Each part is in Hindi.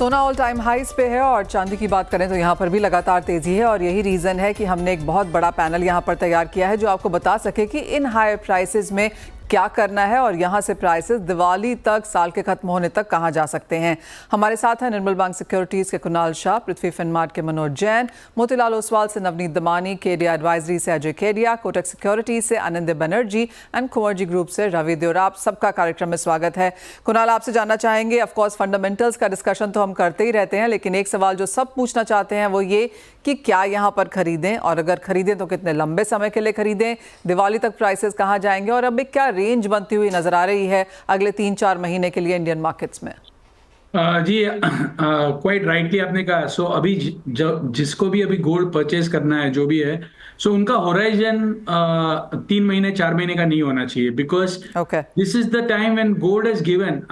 सोना ऑल टाइम हाइस पे है और चांदी की बात करें तो यहाँ पर भी लगातार तेजी है और यही रीज़न है कि हमने एक बहुत बड़ा पैनल यहाँ पर तैयार किया है जो आपको बता सके कि इन हाई प्राइसेस में क्या करना है और यहाँ से प्राइसेस दिवाली तक, साल के खत्म होने तक कहाँ जा सकते हैं। हमारे साथ हैं निर्मल बैंक सिक्योरिटीज़ के कुणाल शाह, पृथ्वी फिनमार्ट के मनोज जैन, मोतीलाल ओसवाल से नवनीत दमानी, केडिया एडवाइजरी से अजय केडिया, कोटक सिक्योरिटीज से आनंद बनर्जी एंड कुंवरजी ग्रुप से रवि देवरा। आप सबका कार्यक्रम में स्वागत है। कुणाल, आपसे जानना चाहेंगे, ऑफकोर्स फंडामेंटल्स का डिस्कशन तो हम करते ही रहते हैं, लेकिन एक सवाल जो सब पूछना चाहते हैं वो ये कि क्या यहाँ पर खरीदें और अगर खरीदें तो कितने लंबे समय के लिए खरीदें, दिवाली तक प्राइसेस कहाँ जाएंगे और अब क्या रेंज बनती हुई नजर आ रही है अगले 3-4 महीने के लिए इंडियन मार्केट्स में। जी, क्वाइट राइटली आपने कहा। सो अभी जिसको भी अभी गोल्ड परचेज करना है, जो भी है, सो उनका होराइजन 3 महीने 4 महीने का नहीं होना चाहिए, because this is the time when gold is given.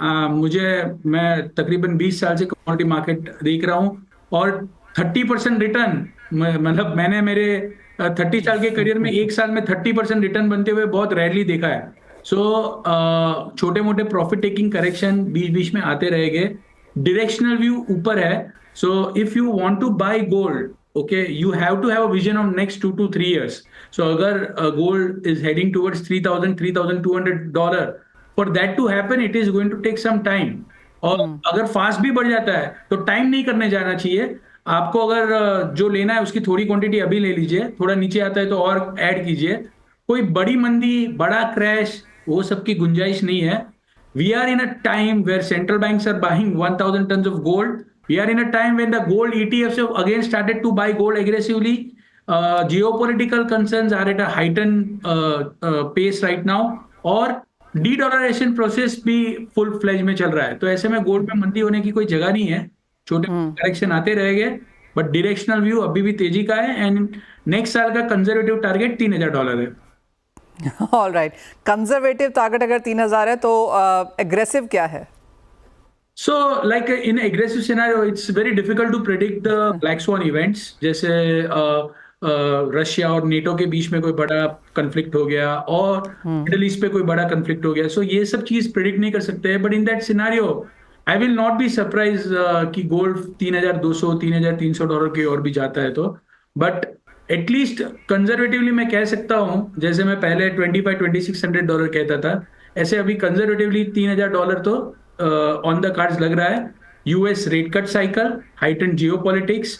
मैं तकरीबन 20 साल से कमोडिटी मार्केट देख रहा हूँ और 30% रिटर्न, मतलब मैंने मेरे 30 साल के करियर में एक साल में 30% रिटर्न बनते हुए बहुत रेयरली देखा है। सो छोटे मोटे प्रॉफिट टेकिंग करेक्शन बीच बीच में आते रहेंगे। डायरेक्शनल व्यू ऊपर है। So if you want to buy gold, okay, you have to have a vision of next 2 to 3 years. So अगर gold is heading towards $3,200, for that to happen it is going to take some time. और अगर फास्ट भी बढ़ जाता है तो टाइम नहीं करने जाना चाहिए आपको। अगर जो लेना है उसकी थोड़ी क्वांटिटी अभी ले लीजिए, थोड़ा नीचे आता है तो और ऐड कीजिए। कोई बड़ी मंदी, बड़ा क्रैश, वो सब की गुंजाइश नहीं है। We are in a time where central banks are buying 1,000 tons of gold. We are in a time when the gold ETFs have again started to buy gold aggressively. Geopolitical concerns are at a heightened pace right now. और de-dollarization process भी full fledged में चल रहा है। तो ऐसे में गोल्ड में मंदी होने की कोई जगह नहीं है। छोटे करेक्शन आते रहेंगे, बट डायरेक्शनल व्यू अभी भी तेजी का है। एंड नेक्स्ट साल का कंजर्वेटिव टारगेट $3,000 है। ऑल राइट, कंजर्वेटिव टारगेट अगर 3,000 है तो एग्रेसिव क्या है? So, like in aggressive scenario, it's very difficult to predict the black swan events. जैसे रशिया और नेटो के बीच में कोई बड़ा कंफ्लिक्ट हो गया और मिडिल ईस्ट पे कोई बड़ा कंफ्लिक्ट हो गया। सो ये सब चीज प्रिडिक्ट नहीं कर सकते हैं। But in that scenario I will not be surprise कि गोल्ड $3,200 $3,300 की ओर भी जाता है। तो बट एटलीस्ट कंजर्वेटिवली मैं कह सकता हूं, जैसे मैं पहले $2,500-2,600 कहता था, ऐसे अभी कंजर्वेटिवली $3,000 तो ऑन द कार्ड्स लग रहा है। US rate cut cycle, heightened geopolitics,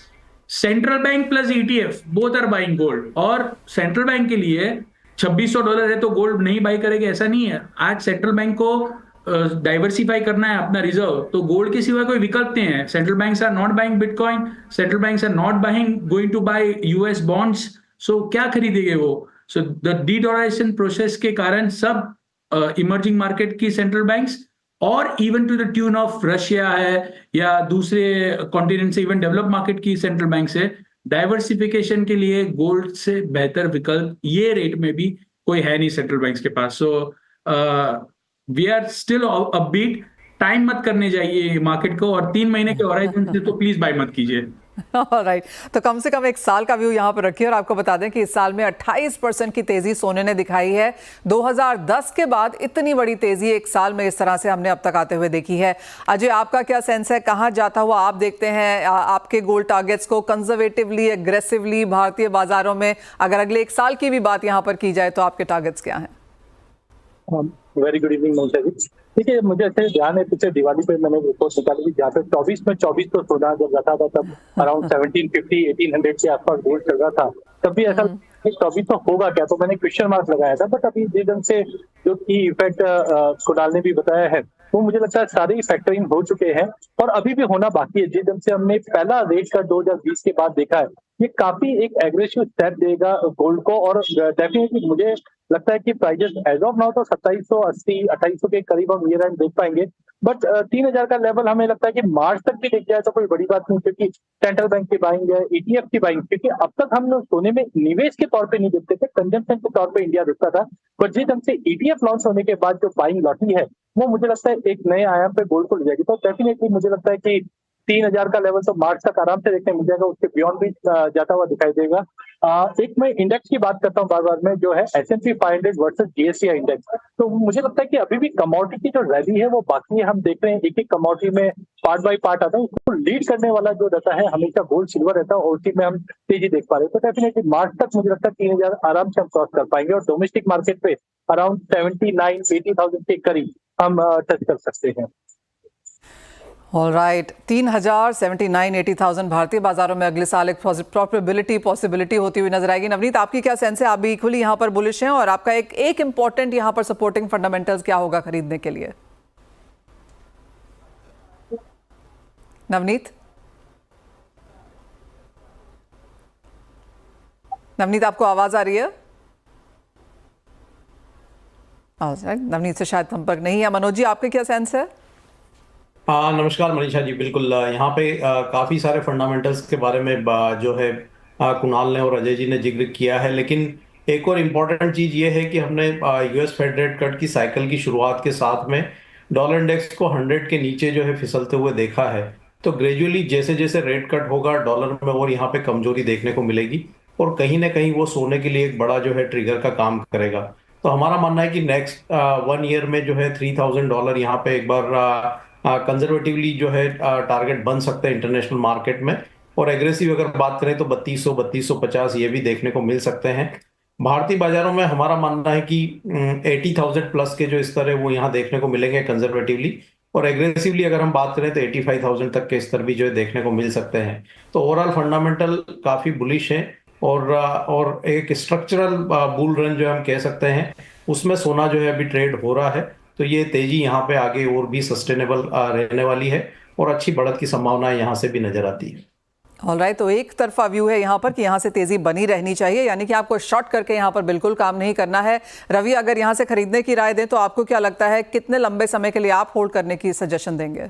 central bank plus ETF both are buying gold. और सेंट्रल बैंक के लिए $2,600 है तो गोल्ड नहीं बाई करेगा ऐसा नहीं है। आज सेंट्रल बैंक को डाइवर्सिफाई करना है अपना रिजर्व, तो गोल्ड के सिवा कोई विकल्प नहीं है। Central banks are not buying bitcoin, central banks are not buying going to buy US bonds. So क्या खरीदेंगे वो? सो द डी-डॉलराइजेशन प्रोसेस के कारण सब इमर्जिंग मार्केट की सेंट्रल बैंक्स और even to the tune of Russia है या दूसरे कॉन्टिनेंट से, इवन डेवलप मार्केट की सेंट्रल बैंक से डाइवर्सिफिकेशन के लिए गोल्ड से बेहतर विकल्प ये रेट में भी कोई है नहीं सेंट्रल बैंक्स के पास। So we are still upbeat. Time मत करने जाइए मार्केट को, और 3 महीने के होराइजन से तो प्लीज बाय मत कीजिए। राइट, तो कम से कम एक साल का व्यू यहाँ पर रखिए और आपको बता दें कि इस साल में 28% की तेजी सोने ने दिखाई है। 2010 के बाद इतनी बड़ी तेजी एक साल में इस तरह से हमने अब तक आते हुए देखी है। अजय, आपका क्या सेंस है, कहाँ जाता हुआ आप देखते हैं आपके गोल्ड टारगेट्स को कंजर्वेटिवली, एग्रेसिवली भारतीय बाजारों में? अगर अगले एक साल की भी बात यहाँ पर की जाए तो आपके टारगेट्स क्या हैं? वेरी गुड इवनिंग मोनिका जी। ठीक है, मुझे ऐसे ध्यान है पिछले दिवाली पे मैंने रिपोर्ट निकाली थी जहाँ पे 24 तो सोना जब रखा था तब अराउंड 1750-1800 के आसपास गोल्ड चल रहा था। तब भी ऐसा 24 तो होगा क्या, तो मैंने क्वेश्चन मार्क लगाया था। बट अभी जिस ढंग से जो की इफेक्ट कुणाल ने भी बताया है, वो मुझे लगता है सारे ही फैक्टरिंग हो चुके हैं और अभी भी होना बाकी है। जिस ढंग से हमने पहला रेट का 2020 के बाद देखा है, ये काफी एक एग्रेसिव स्टेप देगा गोल्ड को। और डेफिनेटली मुझे लगता है कि प्राइजेस एज ऑफ नाउ तो 2780-2800 के करीब हम ईयर एंड देख पाएंगे। बट 3,000 का लेवल हमें लगता है कि मार्च तक भी दिख जाए तो कोई बड़ी बात नहीं, क्योंकि सेंट्रल बैंक की बाइंग है, ईटीएफ की बाइंग, क्योंकि अब तक हम लोग सोने में निवेश के तौर पे नहीं देखते थे, कंजम्पशन के तौर पे इंडिया देखता था। बट जिस ढंग से ईटीएफ लॉन्च होने के बाद जो बाइंग लौटी है, वो मुझे लगता है एक नए आयाम पे गोल्ड को ले जाएगी। तो डेफिनेटली मुझे लगता है कि 3,000 का लेवल तो मार्च तक आराम से देखने मिल जाएगा, उसके बियॉन्ड भी जाता हुआ दिखाई देगा। एक मैं इंडेक्स की बात करता हूँ बार बार में, जो है S&P 500 वर्सेस GSCI इंडेक्स। तो मुझे लगता है कि अभी भी कमोडिटी की जो रैली है वो बाकी है। हम देख रहे हैं एक एक कमोडिटी में पार्ट बाय पार्ट आता है, उसको लीड करने वाला जो रहता है हमेशा गोल्ड सिल्वर रहता है, और उसी में हम तेजी देख पा रहे हैं। तो डेफिनेटली मार्च तक मुझे लगता है 3,000 आराम से हम क्रॉस कर पाएंगे, और डोमेस्टिक मार्केट पे अराउंड 79-80,000 के करीब हम टच कर सकते हैं। ऑल राइट, 3,000, 79, 80,000 भारतीय बाजारों में अगले साल एक पॉसिबिलिटी होती हुई नजर आएगी। नवनीत, आपकी क्या सेंस है? आप भी इक्वली यहाँ पर बुलिश हैं, और आपका एक इंपॉर्टेंट यहाँ पर सपोर्टिंग फंडामेंटल्स क्या होगा खरीदने के लिए? नवनीत, आपको आवाज आ रही है? नवनीत से शायद संपर्क नहीं है। मनोज जी, आपके क्या सेंस है? नमस्कार मनीषा जी, बिल्कुल यहाँ पे काफ़ी सारे फंडामेंटल्स के बारे में जो है कुणाल ने और अजय जी ने जिक्र किया है, लेकिन एक और इम्पॉर्टेंट चीज़ ये है कि हमने यूएस फेड रेट कट की साइकिल की शुरुआत के साथ में डॉलर इंडेक्स को 100 के नीचे जो है फिसलते हुए देखा है। तो ग्रेजुअली जैसे जैसे रेट कट होगा डॉलर में और यहाँ पे कमजोरी देखने को मिलेगी, और कहीं ना कहीं वो सोने के लिए एक बड़ा जो है ट्रिगर का काम करेगा। तो हमारा मानना है कि नेक्स्ट 1 ईयर में जो है $3,000 यहाँ पे एक बार कंजर्वेटिवली जो है टारगेट बन सकता है इंटरनेशनल मार्केट में, और एग्रेसिव अगर बात करें तो 3200 3250 ये भी देखने को मिल सकते हैं। भारतीय बाजारों में हमारा मानना है कि 80,000 प्लस के जो स्तर है वो यहाँ देखने को मिलेंगे कंजर्वेटिवली, और एग्रेसिवली अगर हम बात करें तो 85,000 तक के स्तर भी जो है देखने को मिल सकते हैं। तो ओवरऑल फंडामेंटल काफी बुलिश है, और एक स्ट्रक्चरल बुल रन जो हम कह सकते हैं उसमें सोना जो है अभी ट्रेड हो रहा है। तो ये तेजी यहाँ पे आगे और भी सस्टेनेबल रहने वाली है, और अच्छी बढ़त की संभावनाएं यहाँ से भी नजर आती है। ऑलराइट, तो एक तरफा व्यू है यहाँ पर कि यहाँ से तेजी बनी रहनी चाहिए, यानी कि आपको शॉर्ट करके यहाँ पर बिल्कुल काम नहीं करना है। रवि, अगर यहाँ से खरीदने की राय दें तो आपको क्या लगता है कितने लंबे समय के लिए आप होल्ड करने की सजेशन देंगे?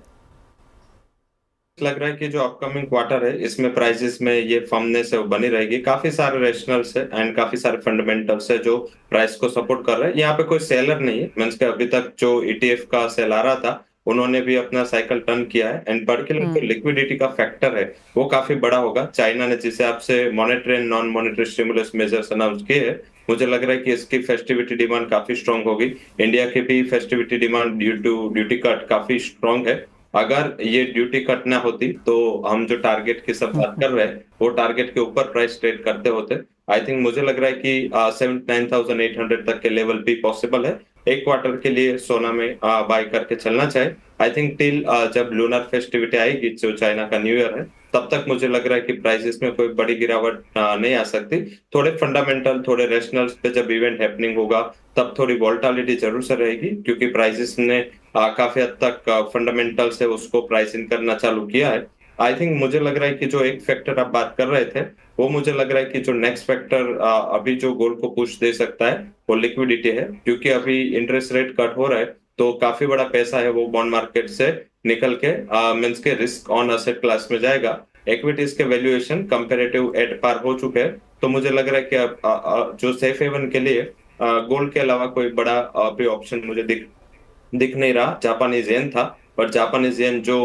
लग रहा है कि जो अपकमिंग क्वार्टर है इसमें प्राइसेस में ये फर्मनेस है वो बनी रहेगी। काफी सारे रेशनल्स है एंड काफी सारे फंडामेंटल्स है जो प्राइस को सपोर्ट कर रहे हैं। यहाँ पे कोई सेलर नहीं है, मींस के अभी तक जो ETF का सेल आ रहा था उन्होंने भी अपना साइकिल टर्न किया है, एंड पर्टिकुलर लिक्विडिटी का फैक्टर है वो काफी बड़ा होगा। चाइना ने जिसे आपसे monetary and non monetary stimulus measures announce किए हैं, मुझे लग रहा है कि इसकी फेस्टिविटी डिमांड काफी स्ट्रांग होगी। इंडिया की भी festivity demand due to duty cut काफी स्ट्रांग है। अगर ये ड्यूटी कट ना होती तो हम जो टारगेट की सब बात कर रहे हैं वो टारगेट के ऊपर प्राइस ट्रेड करते होते। आई थिंक मुझे लग रहा है कि 79,800 तक के लेवल भी पॉसिबल है। एक क्वार्टर के लिए सोना में बाय करके चलना चाहिए। आई थिंक टिल जब लूनर फेस्टिविटी आएगी जो चाइना का न्यू ईयर है, तब तक मुझे लग रहा है कि प्राइसेस में कोई बड़ी गिरावट नहीं आ सकती। थोड़े फंडामेंटल थोड़े रेशनल्स पे जब इवेंट हैपनिंग होगा तब थोड़ी वोलेटिलिटी जरूर से रहेगी, क्योंकि प्राइसेस ने काफी हद तक फंडामेंटल से उसको प्राइसिंग करना चालू किया है। आई थिंक मुझे लग रहा है कि जो एक फैक्टर आप बात कर रहे थे वो मुझे लग रहा है कि जो नेक्स्ट फैक्टर अभी जो गोल्ड को पुश दे सकता है वो लिक्विडिटी है, क्योंकि अभी इंटरेस्ट रेट कट हो रहा है तो काफी बड़ा पैसा है वो बॉन्ड मार्केट से निकल के मींस के रिस्क ऑन असेट क्लास में जाएगा। इक्विटीज के वैल्यूएशन कंपैरेटिव एट पार हो चुके हैं, तो मुझे लग रहा है कि जो सेफ हेवन के लिए गोल्ड के अलावा कोई बड़ा अभी ऑप्शन मुझे दिख नहीं रहा। जापानीज येन था, पर जापानीज येन जो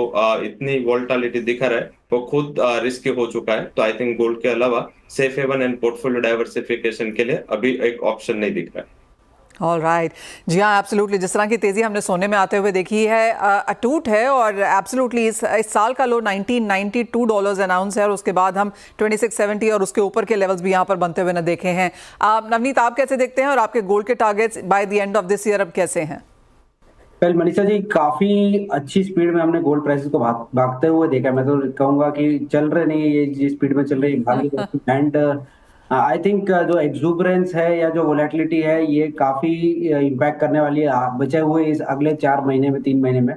इतनी वोलेटिलिटी दिखा रहा है वो खुद रिस्की हो चुका है। तो आई थिंक गोल्ड के अलावा safe heaven and portfolio diversification के लिए अभी एक ऑप्शन नहीं दिख रहा है। ऑल राइट, जी हाँ, एब्सोल्युटली। जिस तरह की तेज़ी हमने सोने में आते हुए देखी है अटूट है, और एब्सोल्युटली इस साल का लो $1992 अनाउंस है, और उसके बाद हम 2670 और उसके ऊपर के लेवल्स भी यहाँ पर बनते हुए न देखे हैं। नवनीत, आप कैसे देखते हैं, और आपके गोल्ड के targets by the end of this year अब कैसे हैं? कल मनीषा जी काफी अच्छी स्पीड में हमने गोल्ड प्राइसेस को भागते हुए देखा। मैं तो कहूंगा कि चल रहे नहीं, ये जिस स्पीड में चल रही है। एंड आई थिंक जो एक्सुबरेंस है या जो वोलेटिलिटी है ये काफी इम्पैक्ट करने वाली है बचे हुए इस अगले 4 महीने में 3 महीने में।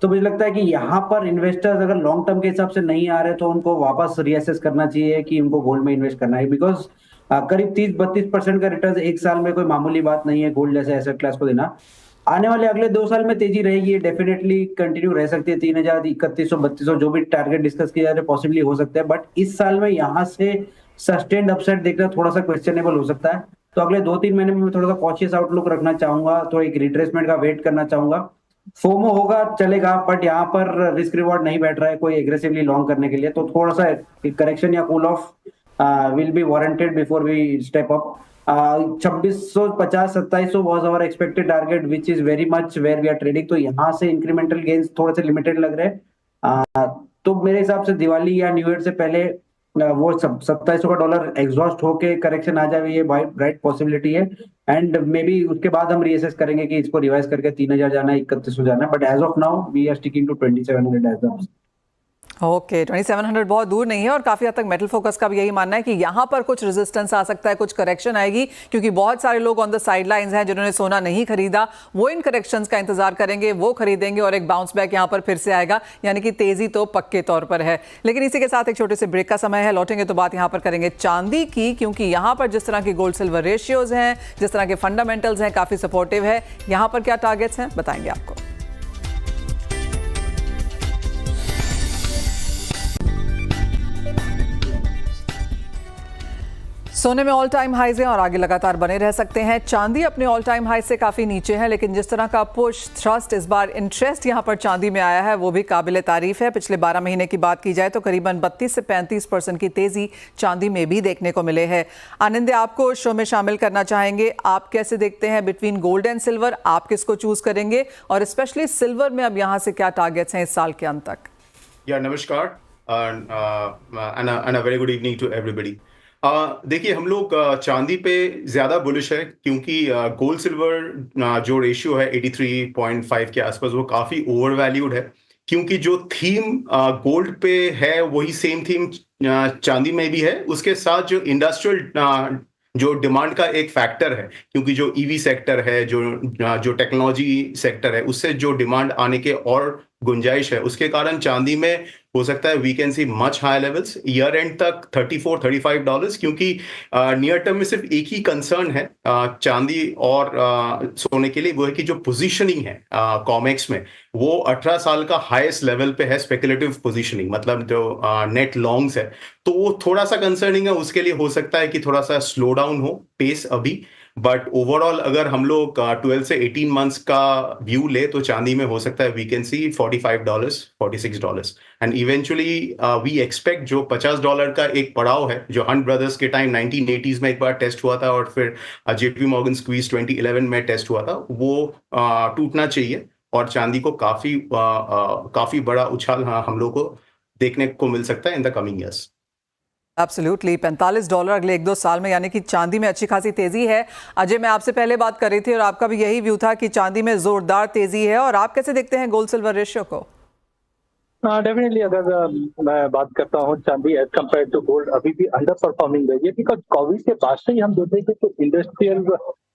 तो मुझे लगता है कि यहाँ पर इन्वेस्टर्स अगर लॉन्ग टर्म के हिसाब से नहीं आ रहे तो उनको वापस रीअसेस करना चाहिए कि उनको गोल्ड में इन्वेस्ट करना है, बिकॉज करीब 30-32% का रिटर्न एक साल में कोई मामूली बात नहीं है गोल्ड जैसे एसेट क्लास को देना। आने वाले अगले 2 साल में तेजी रहेगी, डेफिनेटली कंटिन्यू रह सकती है। 3,000, 3100, 3200 जो भी टारगेट डिस्कस किया जा रहा है पॉसिबली हो सकता है, बट इस साल में यहाँ से सस्टेन्ड अपसाइड देखना थोड़ा सा क्वेश्चनेबल हो सकता है। तो अगले 2-3 महीने में मैं थोड़ा सा कॉशियस आउटलुक रखना चाहूंगा, तो एक रिट्रेसमेंट का वेट करना चाहूंगा। फोमो होगा चलेगा, बट यहाँ पर रिस्क रिवॉर्ड नहीं बैठ रहा है कोई एग्रेसिवली लॉन्ग करने के लिए, तो थोड़ा सा करेक्शन या cool off will be warranted before we step up. 2650 2700 was our expected target, which is very much where we are trading. तो यहाँ से incremental gains थोड़े से limited लग रहे हैं। तो मेरे हिसाब से दिवाली या न्यू ईयर से पहले वो 2700 का डॉलर एग्जॉस्ट होके करेक्शन आ जाए, ये ब्राइट पॉसिबिलिटी है। एंड मे बी उसके बाद हम रीअसेस करेंगे कि इसको रिवाइज करके 3000 जाना है, 3100 जाना है। But as of now we are sticking to 2700 as of. Okay 2700 बहुत दूर नहीं है और काफ़ी हद तक मेटल फोकस का भी यही मानना है कि यहाँ पर कुछ रेजिस्टेंस आ सकता है, कुछ करेक्शन आएगी, क्योंकि बहुत सारे लोग ऑन द साइडलाइंस हैं जिन्होंने सोना नहीं खरीदा, वो इन करेक्शंस का इंतजार करेंगे, वो खरीदेंगे और एक बाउंस बैक यहाँ पर फिर से आएगा, यानी कि तेजी तो पक्के तौर पर है। लेकिन इसी के साथ एक छोटे से ब्रेक का समय है, लौटेंगे तो बात यहाँ पर करेंगे चांदी की, क्योंकि यहाँ पर जिस तरह की गोल्ड सिल्वर रेशियोज हैं, जिस तरह के फंडामेंटल्स हैं, काफ़ी सपोर्टिव है। यहाँ पर क्या टारगेट्स हैं बताएंगे आपको। सोने में ऑल टाइम हाइज हैं और आगे लगातार बने रह सकते हैं। चांदी अपने ऑल टाइम हाई से काफ़ी नीचे है, लेकिन जिस तरह का पुश थ्रस्ट इस बार इंटरेस्ट यहाँ पर चांदी में आया है वो भी काबिल तारीफ है। पिछले 12 महीने की बात की जाए तो करीबन 32 से 35% की तेज़ी चांदी में भी देखने को मिले है। आनंद, आपको शो में शामिल करना चाहेंगे, आप कैसे देखते हैं बिटवीन गोल्ड एंड सिल्वर, आप किसको चूज़ करेंगे और स्पेशली सिल्वर में अब यहाँ से क्या टारगेट्स हैं इस साल के अंत तक? नमस्कार and a very good evening to everybody. देखिए, हम लोग चांदी पे ज़्यादा बुलिश है क्योंकि गोल्ड सिल्वर जो रेशियो है 83.5 के आसपास वो काफ़ी ओवर वैल्यूड है, क्योंकि जो थीम गोल्ड पे है वही सेम थीम चांदी में भी है। उसके साथ जो इंडस्ट्रियल जो डिमांड का एक फैक्टर है, क्योंकि जो ईवी सेक्टर है, जो टेक्नोलॉजी सेक्टर है, उससे जो डिमांड आने के और गुंजाइश है, उसके कारण चांदी में हो सकता है we can see much high levels year end तक $34-35, क्योंकि नियर टर्म में सिर्फ एक ही कंसर्न है चांदी और सोने के लिए, वो है कि जो पोजीशनिंग है कॉमेक्स में वो 18 साल का हाईएस्ट लेवल पे है, स्पेकुलेटिव पोजीशनिंग, मतलब जो नेट लॉन्ग्स है, तो वो थोड़ा सा कंसर्निंग है। उसके लिए हो सकता है कि थोड़ा सा स्लो डाउन हो पेस अभी, बट ओवरऑल अगर हम लोग 12 से 18 मंथ्स का व्यू ले तो चांदी में हो सकता है we can see $45, $46 and eventually we expect जो $50 का एक पड़ाव है, जो हंट ब्रदर्स के टाइम 1980s में एक बार टेस्ट हुआ था और फिर JP मॉर्गन स्क्वीज 2011 में टेस्ट हुआ था, वो टूटना चाहिए और चांदी को काफी बड़ा उछाल हम लोग को देखने को मिल सकता है in the coming years. Absolutely $45 अगले 1-2 साल में, यानी कि चांदी में अच्छी खासी तेजी है। अजय, मैं आपसे पहले बात कर रही थी और आपका भी यही व्यू था कि चांदी में जोरदार तेजी है, और आप कैसे देखते हैं गोल्ड सिल्वर रेशियो को? डेफिनेटली अगर मैं बात करता हूँ, चांदी एज कम्पेयर टू गोल्ड अभी भी अंडर परफॉर्मिंग रही है, बिकॉज कोविड के बाद से ही हम देख रहे थे कि इंडस्ट्रियल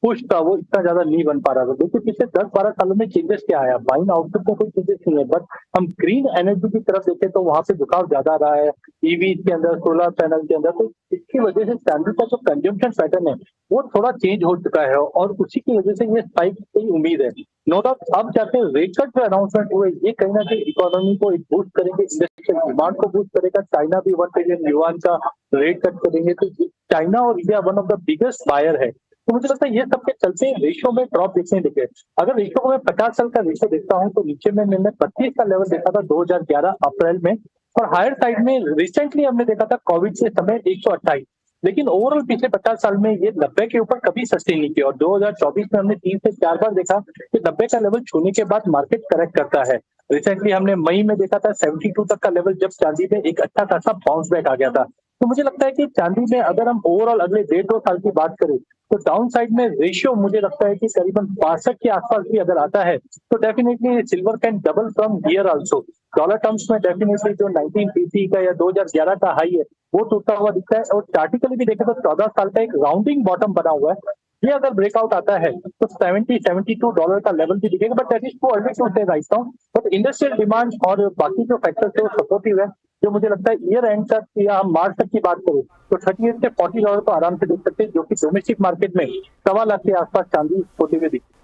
पुश था वो इतना ज्यादा नहीं बन पा रहा था। देखिए पिछले 10-12 सालों में चेंजेस क्या आया, बाइंग आउटपुट में कोई चेंजेस नहीं है, बट हम ग्रीन एनर्जी की तरफ देखें तो वहां पे झुकाव ज्यादा रहा है, ईवी के अंदर, सोलर पैनल के अंदर, तो इसकी वजह से चांदी का जो कंजम्पशन पैटर्न है वो थोड़ा चेंज हो चुका है और उसी की वजह से ये स्पाइक की उम्मीद है। नो डाउट अब जाके रेट कट जो अनाउंसमेंट हुए ये कहीं ना कहीं इकोनॉमी को एक बूस्ट करेंगे, इंडस्ट्रियल डिमांड को बूस्ट करेगा। चाइना भी 1 ट्रिलियन युआन का रेट कट करेंगे, तो चाइना और India one of the biggest buyer है। तो मुझे लगता है ये सबके चलते रेशियो में ड्रॉप देखने दिखे। अगर रेशियो को मैं 50 साल का रेशियो देखता हूँ तो नीचे में मैंने 32 का लेवल देखा था 2011 अप्रैल में, और हायर साइड में रिसेंटली हमने देखा था कोविड से समय 128, लेकिन ओवरऑल पिछले 50 साल में ये 90 के ऊपर कभी सस्टेन नहीं किया। और 2024 में हमने 3 से 4 बार देखा कि 90 का लेवल छूने के बाद मार्केट करेक्ट करता है। रिसेंटली हमने मई में देखा था 72 तक का लेवल, जब चांदी में एक अच्छा खासा बाउंस बैक आ गया था। तो मुझे लगता है कि चांदी में अगर हम ओवरऑल अगले 1.5-2 साल की बात करें तो डाउन साइड में रेशियो मुझे लगता है कि करीबन 62 के आसपास भी अगर आता है तो definitely silver can double from here also. Dollar terms में डेफिनेटली जो 1980 का या 2011 का हाई है वो टूटता हुआ दिखता है, और चार्टिकली भी देखें तो 14 साल का एक राउंडिंग बॉटम बना हुआ है। ये अगर ब्रेकआउट आता है तो $70-72 का लेवल भी दिखेगा, but that is too early to say right now. But industrial demand और बाकी जो फैक्टर्स है वो सपोर्टिव है, जो मुझे लगता है ईयर एंड तक या हम मार्च तक की बात करें तो $38 से $40 तो आराम से देख सकते हैं, जो कि डोमेस्टिक मार्केट में 1.25 लाख के आसपास चांदी होते हुए दिखती है।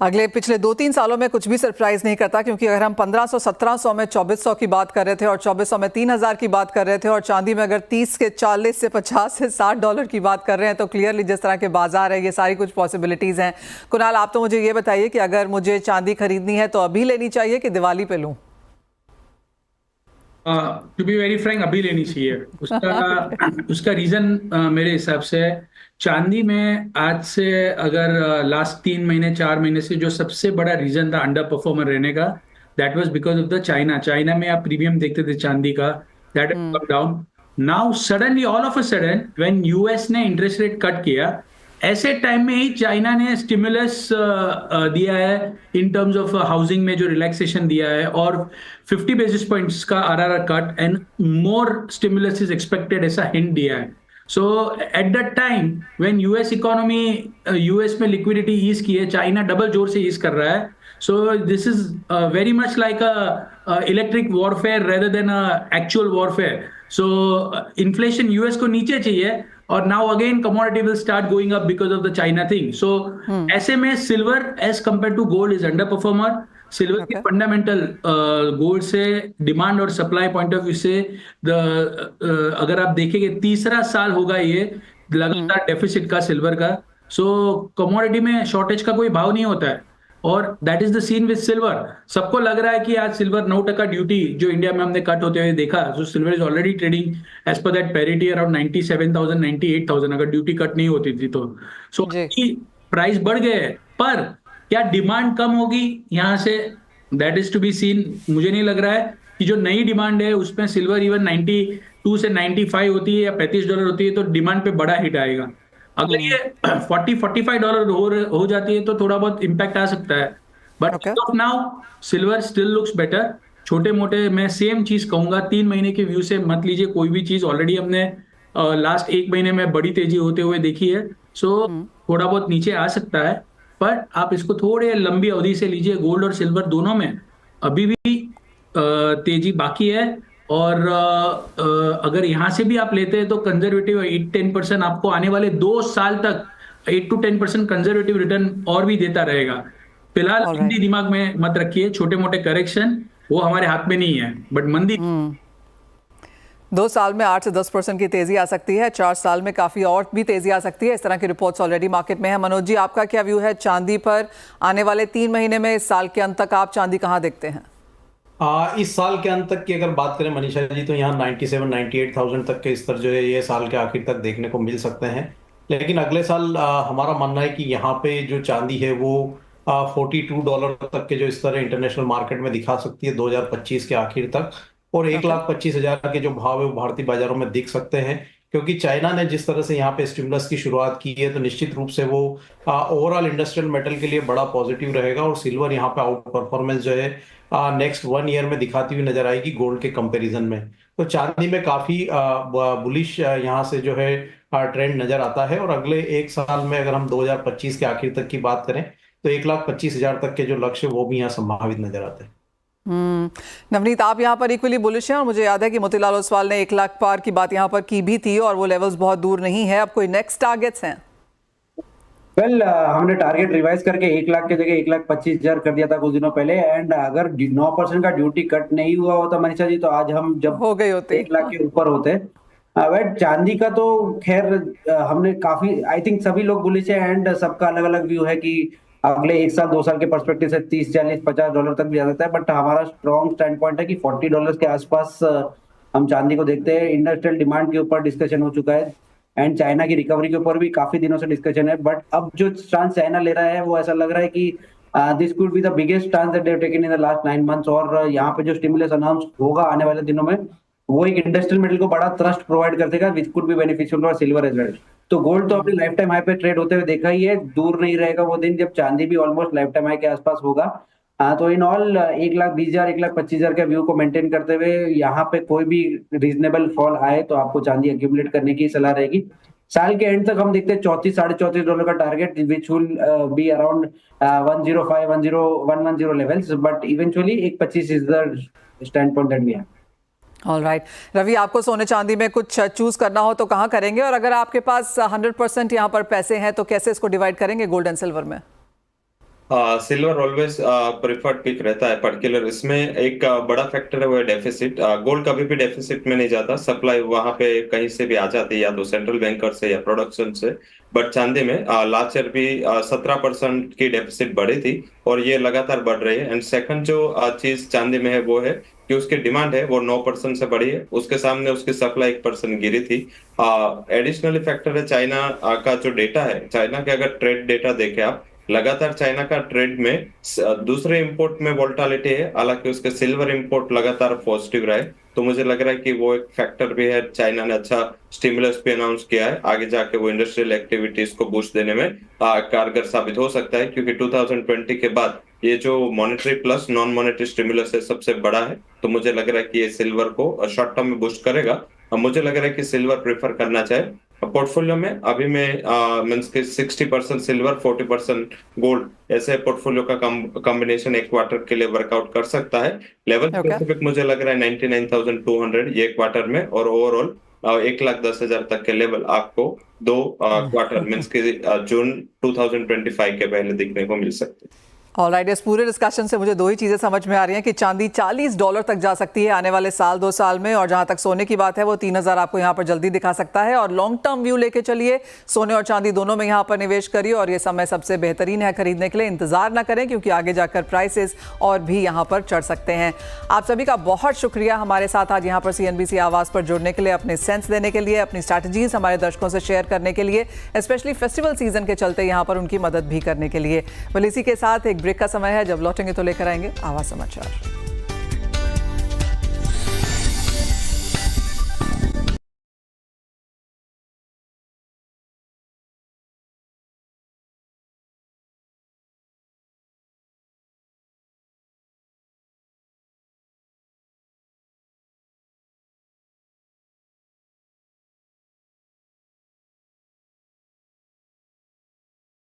अगले पिछले 2-3 सालों में कुछ भी सरप्राइज नहीं करता, क्योंकि अगर हम 1500-1700 में 2400 की बात कर रहे थे और 2400 में 3000 की बात कर रहे थे, और चांदी में अगर 30 के 40 से 50 से $60 की बात कर रहे हैं, तो क्लियरली जिस तरह के बाजार है ये सारी कुछ पॉसिबिलिटीज़ हैं। कुणाल, आप तो मुझे ये बताइए कि अगर मुझे चांदी खरीदनी है तो अभी लेनी चाहिए कि दिवाली पे लूँ? टू बी वेरी फ्रैंक अभी लेनी चाहिए। उसका रीजन मेरे हिसाब से चांदी में आज से अगर लास्ट 3 महीने 4 महीने से जो सबसे बड़ा रीजन था अंडर परफॉर्मर रहने का, that was because of the China में आप प्रीमियम देखते थे चांदी का, that has come down. Now suddenly all of a sudden when US ने इंटरेस्ट रेट कट किया, ऐसे टाइम में ही चाइना ने स्टिमुलस दिया है इन टर्म्स ऑफ हाउसिंग में जो रिलैक्सेशन दिया है, और 50 बेसिस पॉइंट्स का RRR cut and more stimulus is expected, ऐसा हिंट दिया है। So at that time when US economy US में लिक्विडिटी ईज की है, चाइना डबल जोर से ईज कर रहा है। So this is very much like a electric warfare rather than a actual warfare. So inflation US को नीचे चाहिए, और now again commodity will start going up because of the China thing. So ऐसे में silver as compare to gold is underperformer. Silver के फंडामेंटल गोल्ड से डिमांड और सप्लाई पॉइंट ऑफ व्यू से अगर आप देखेंगे तीसरा साल होगा ये लगातार डेफिसिट का सिल्वर का। सो कमोडिटी में शॉर्टेज का कोई भाव नहीं होता है, और that is the scene with silver. सबको लग रहा है कि आज सिल्वर 9% ड्यूटी जो इंडिया में हमने कट होते हुए देखा, so silver is already trading as per that parity around 97,000 98,000 अगर ड्यूटी कट नहीं होती थी तो। सो प्राइस बढ़ गए, पर क्या डिमांड कम होगी यहाँ से, that is to be seen. मुझे नहीं लग रहा है कि जो नई डिमांड है उसमें सिल्वर इवन 92 से 95 होती है या $35 होती है तो डिमांड पे बड़ा हिट आएगा। अगर ये $40-45 हो जाती है तो थोड़ा बहुत इम्पैक्ट आ सकता है, but of now silver still looks better. छोटे मोटे मैं सेम चीज कहूंगा, 3 महीने के व्यू से मत लीजिए कोई भी चीज। ऑलरेडी हमने लास्ट 1 महीने में बड़ी तेजी होते हुए देखी है, सो थोड़ा बहुत नीचे आ सकता है, पर आप इसको थोड़े लंबी अवधि से लीजिए। गोल्ड और सिल्वर दोनों में अभी भी तेजी बाकी है, और अगर यहां से भी आप लेते हैं तो कंजर्वेटिव 8-10% आपको आने वाले 2 साल तक 8 to 10% कंजर्वेटिव रिटर्न और भी देता रहेगा। फिलहाल मंदी दिमाग में मत रखिए, छोटे मोटे करेक्शन वो हमारे हाथ में नहीं है, बट मंदी 2 साल में 8 से 10% की तेजी आ सकती है, 4 साल में काफी और भी तेजी आ सकती है। इस तरह की रिपोर्ट्स ऑलरेडी मार्केट में है। मनोज जी, आपका क्या व्यू है चांदी पर? आने वाले 3 महीने में, इस साल के अंत तक आप चांदी कहाँ देखते हैं? इस साल के अंत तक की अगर बात करें मनीषा जी, तो यहाँ 97-98,000 तक के स्तर जो है ये साल के आखिर तक देखने को मिल सकते हैं। लेकिन अगले साल हमारा मानना है कि यहाँ पे जो चांदी है वो $42 तक के जो स्तर है इंटरनेशनल मार्केट में दिखा सकती है 2025 के आखिर तक, और 1,25,000 के जो भाव है वो भारतीय बाजारों में दिख सकते हैं। क्योंकि चाइना ने जिस तरह से यहाँ पे स्टिमुलस की शुरुआत की है, तो निश्चित रूप से वो ओवरऑल इंडस्ट्रियल मेटल के लिए बड़ा पॉजिटिव रहेगा, और सिल्वर यहाँ पे आउट परफॉर्मेंस जो है नेक्स्ट 1 ईयर में दिखाती हुई नजर आएगी गोल्ड के कंपैरिजन में। तो चांदी में काफी बुलिश यहाँ से जो है ट्रेंड नजर आता है, और अगले 1 साल में अगर हम 2025 के आखिर तक की बात करें तो 1,25,000 तक के जो लक्ष्य वो भी यहाँ संभावित नजर आते हैं। नवनीत, आप यहाँ पर इक्वली बुलिश हैं, और मुझे याद है कि मोतीलाल ओसवाल ने 1 लाख पार की बात यहाँ पर की भी थी, और वो लेवल्स बहुत दूर नहीं है। अब कोई नेक्स्ट टारगेट्स हैं? हमने टारगेट रिवाइज करके 1 लाख की जगह 1,25,000 कर दिया था कुछ दिनों पहले, एंड अगर 9% का ड्यूटी कट नहीं हुआ होता मनीषा जी, तो आज हम जब हो गए होते 1 लाख के ऊपर होते। बट चांदी का तो खैर हमने काफी, आई थिंक सभी लोग बुलिश है, एंड सबका अलग अलग व्यू है कि अगले 1 साल 2 साल के पर्सपेक्टिव से $30-40-50 तक भी जा सकता है। बट हमारा स्ट्रॉन्ग स्टैंड पॉइंट है कि $40 के आसपास हम चांदी को देखते हैं। इंडस्ट्रियल डिमांड के ऊपर डिस्कशन हो चुका है, एंड चाइना की रिकवरी के ऊपर भी काफी दिनों से डिस्कशन है। बट अब जो स्टांस चाइना ले रहा है वो ऐसा लग रहा है कि this could be the biggest stance that they have taken in the last 9 months, और यहाँ पे जो स्टिमुलस अनाउंस होगा आने वाले दिनों में वो एक इंडस्ट्रियल मेटल को बड़ा थ्रस्ट प्रोवाइड कर देगा, which could be beneficial for silver as well. तो गोल्ड तो अपनी लाइफ टाइम हाई पे ट्रेड होते हुए देखा ही है, दूर नहीं रहेगा वो दिन जब चांदी भी ऑलमोस्ट लाइफ टाइम हाई के आसपास होगा। तो इन ऑल 1,20,000 1,25,000 के व्यू को मेंटेन करते हुए यहाँ पे कोई भी रीजनेबल फॉल आए तो आपको चांदी एक्यूमुलेट करने की सलाह रहेगी। साल के एंड तक हम देखते हैं $34-34.5 का target, which will be around 105-110 levels, but eventually 1,25 is the standpoint that we have. All right, Ravi, आपको सोने चांदी में कुछ चूज करना हो तो कहाँ करेंगे, और अगर आपके पास 100% यहाँ पर पैसे हैं तो कैसे इसको डिवाइड करेंगे गोल्ड एंड सिल्वर में? सिल्वर ऑलवेज प्रिफर्ड पिक रहता है। पर्टिकुलर इसमें एक बड़ा फैक्टर है वो है डेफिसिट। गोल्ड कभी भी डेफिसिट में नहीं जाता, सप्लाई वहां पे कहीं से भी आ जाती है, या तो सेंट्रल बैंकर से या प्रोडक्शन से। बट चांदी में लास्ट ईयर भी 17% की डेफिसिट बढ़ी थी, और ये लगातार बढ़ रही है। एंड सेकंड जो चीज चांदी में है वो है कि उसकी डिमांड है वो 9% से बढ़ी है, उसके सामने उसकी सप्लाई 1% गिरी थी। एडिशनली फैक्टर है चाइना का जो डेटा है, चाइना के अगर ट्रेड डेटा देखे आप, लगातार चाइना का ट्रेड में दूसरे इंपोर्ट में वोलेटिलिटी है, हालांकि उसके सिल्वर इंपोर्ट लगातार पॉजिटिव रहे। तो मुझे लग रहा है कि वो एक फैक्टर भी है। चाइना ने अच्छा स्टिमुलस भी अनाउंस किया है, आगे जाके वो इंडस्ट्रियल एक्टिविटीज को बूस्ट देने में कारगर साबित हो सकता है, क्योंकि 2020 के बाद ये जो monetary plus non monetary stimulus है सबसे बड़ा है। तो मुझे लग रहा है कि ये सिल्वर को शॉर्ट टर्म में बूस्ट करेगा। मुझे लग रहा है कि सिल्वर प्रेफर करना चाहिए पोर्टफोलियो में। अभी मैं मींस के 60% सिल्वर 40% गोल्ड, ऐसे पोर्टफोलियो का कॉम्बिनेशन एक क्वार्टर के लिए वर्कआउट कर सकता है। लेवल स्पेसिफिक मुझे लग रहा है 99,200 ये क्वार्टर में, और ओवरऑल 1,10,000 तक के लेवल आपको 2 क्वार्टर मींस के जून 2025 के पहले दिखने को मिल सकते हैं। ऑलराइट, इस पूरे डिस्कशन से मुझे 2 ही चीज़ें समझ में आ रही हैं कि चांदी $40 तक जा सकती है आने वाले साल 2 साल में, और जहां तक सोने की बात है वो 3,000 आपको यहां पर जल्दी दिखा सकता है। और लॉन्ग टर्म व्यू लेके चलिए, सोने और चांदी दोनों में यहां पर निवेश करिए, और ये समय सबसे बेहतरीन है खरीदने के लिए। इंतजार ना करें, क्योंकि आगे जाकर प्राइसेस और भी यहां पर चढ़ सकते हैं। आप सभी का बहुत शुक्रिया हमारे साथ आज यहां पर CNBC आवाज़ पर जुड़ने के लिए, अपने सेंस देने के लिए, अपनी स्ट्रैटेजीज हमारे दर्शकों से शेयर करने के लिए, स्पेशली फेस्टिवल सीजन के चलते यहां पर उनकी मदद भी करने के लिए। वल इसी के साथ एक ब्रेक का समय है, जब लौटेंगे तो लेकर आएंगे आवाज़ समाचार।